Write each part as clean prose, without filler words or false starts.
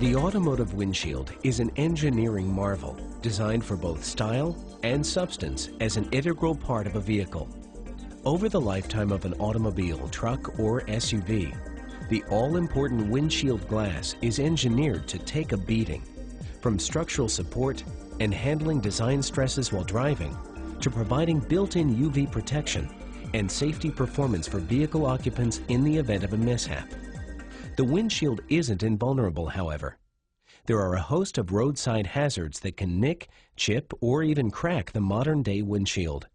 The automotive windshield is an engineering marvel designed for both style and substance as an integral part of a vehicle. Over the lifetime of an automobile, truck, or SUV, the all-important windshield glass is engineered to take a beating. From structural support and handling design stresses while driving, to providing built-in UV protection and safety performance for vehicle occupants in the event of a mishap. The windshield isn't invulnerable, however. There are a host of roadside hazards that can nick, chip, or even crack the modern-day windshield.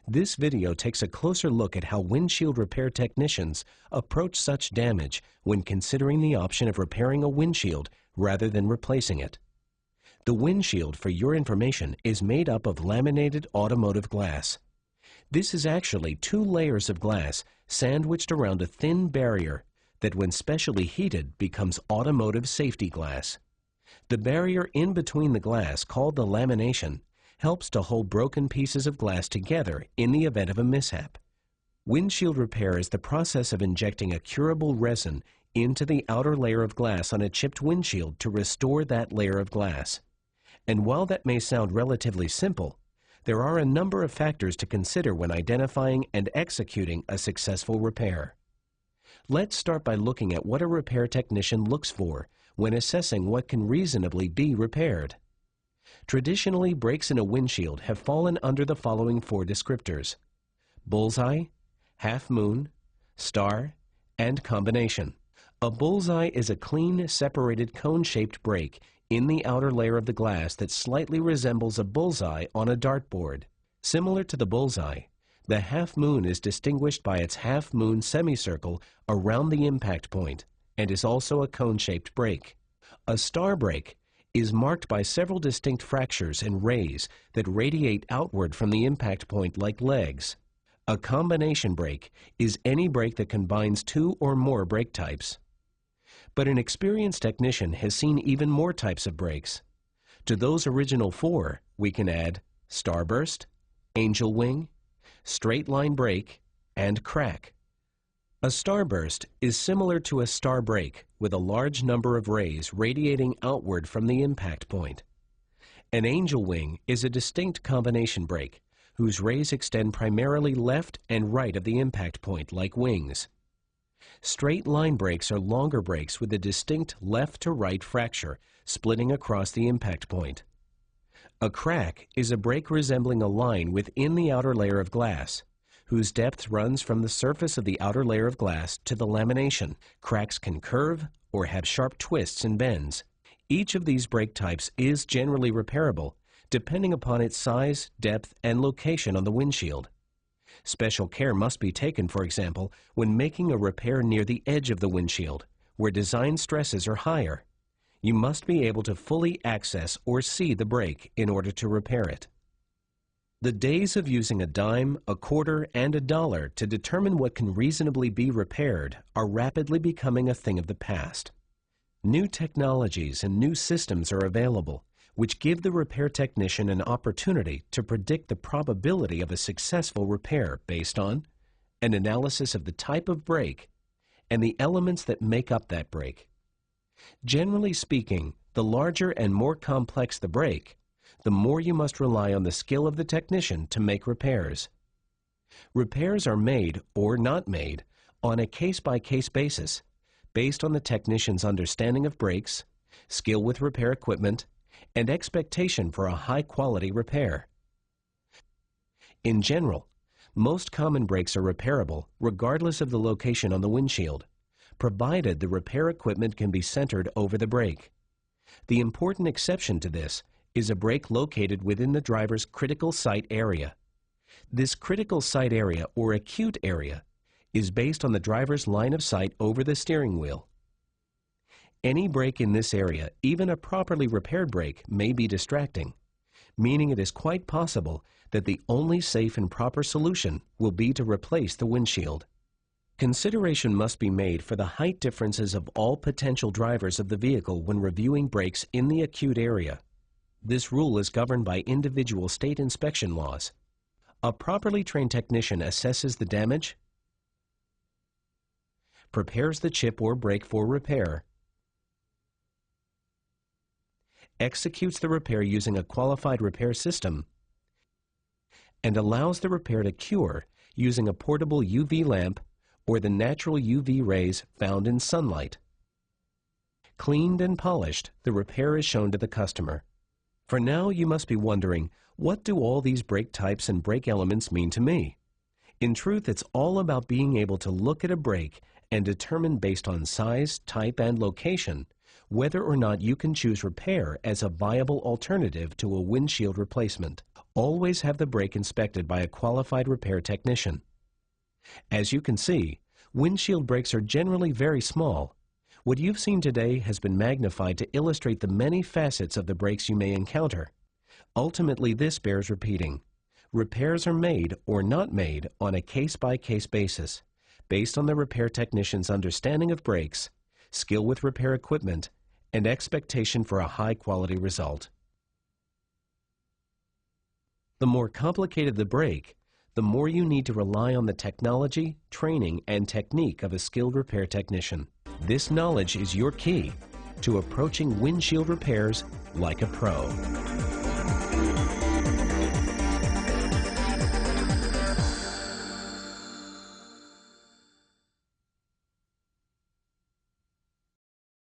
This video takes a closer look at how windshield repair technicians approach such damage when considering the option of repairing a windshield rather than replacing it. The windshield, for your information, is made up of laminated automotive glass. This is actually 2 layers of glass sandwiched around a thin barrier that, when specially heated, becomes automotive safety glass. The barrier in between the glass, called the lamination, helps to hold broken pieces of glass together in the event of a mishap. Windshield repair is the process of injecting a curable resin into the outer layer of glass on a chipped windshield to restore that layer of glass. And while that may sound relatively simple, there are a number of factors to consider when identifying and executing a successful repair. Let's start by looking at what a repair technician looks for when assessing what can reasonably be repaired. Traditionally, breaks in a windshield have fallen under the following 4 descriptors: bullseye, half moon, star, and combination. A bullseye is a clean, separated cone-shaped break in the outer layer of the glass that slightly resembles a bullseye on a dartboard. Similar to the bullseye, the half moon is distinguished by its half moon semicircle around the impact point and is also a cone-shaped break. A star break is marked by several distinct fractures and rays that radiate outward from the impact point like legs. A combination break is any break that combines 2 or more break types. But an experienced technician has seen even more types of breaks. To those original 4, we can add starburst, angel wing, straight line break, and crack. A starburst is similar to a star break with a large number of rays radiating outward from the impact point. An angel wing is a distinct combination break whose rays extend primarily left and right of the impact point like wings. Straight line breaks are longer breaks with a distinct left to right fracture splitting across the impact point. A crack is a break resembling a line within the outer layer of glass, whose depth runs from the surface of the outer layer of glass to the lamination. Cracks can curve or have sharp twists and bends. Each of these break types is generally repairable, depending upon its size, depth, and location on the windshield. Special care must be taken, for example, when making a repair near the edge of the windshield, where design stresses are higher. You must be able to fully access or see the break in order to repair it. The days of using a dime, a quarter, and a dollar to determine what can reasonably be repaired are rapidly becoming a thing of the past. New technologies and new systems are available, which give the repair technician an opportunity to predict the probability of a successful repair based on an analysis of the type of break and the elements that make up that break. Generally speaking, the larger and more complex the break, the more you must rely on the skill of the technician to make repairs. Repairs are made or not made on a case-by-case basis, based on the technician's understanding of brakes, skill with repair equipment, and expectation for a high-quality repair. In general, most common brakes are repairable regardless of the location on the windshield, provided the repair equipment can be centered over the brake. The important exception to this is a brake located within the driver's critical sight area. This critical sight area, or acute area, is based on the driver's line of sight over the steering wheel. Any brake in this area, even a properly repaired brake, may be distracting, meaning it is quite possible that the only safe and proper solution will be to replace the windshield. Consideration must be made for the height differences of all potential drivers of the vehicle when reviewing brakes in the acute area. This rule is governed by individual state inspection laws. A properly trained technician assesses the damage, prepares the chip or brake for repair, executes the repair using a qualified repair system, and allows the repair to cure using a portable UV lamp or the natural UV rays found in sunlight. Cleaned and polished, the repair is shown to the customer. For now, you must be wondering, what do all these brake types and brake elements mean to me? In truth, it's all about being able to look at a brake and determine based on size, type, and location whether or not you can choose repair as a viable alternative to a windshield replacement. Always have the brake inspected by a qualified repair technician. As you can see, windshield brakes are generally very small. What you've seen today has been magnified to illustrate the many facets of the brakes you may encounter. Ultimately, this bears repeating. Repairs are made or not made on a case-by-case basis, based on the repair technician's understanding of brakes, skill with repair equipment, and expectation for a high-quality result. The more complicated the brake, the more you need to rely on the technology, training, and technique of a skilled repair technician. This knowledge is your key to approaching windshield repairs like a pro.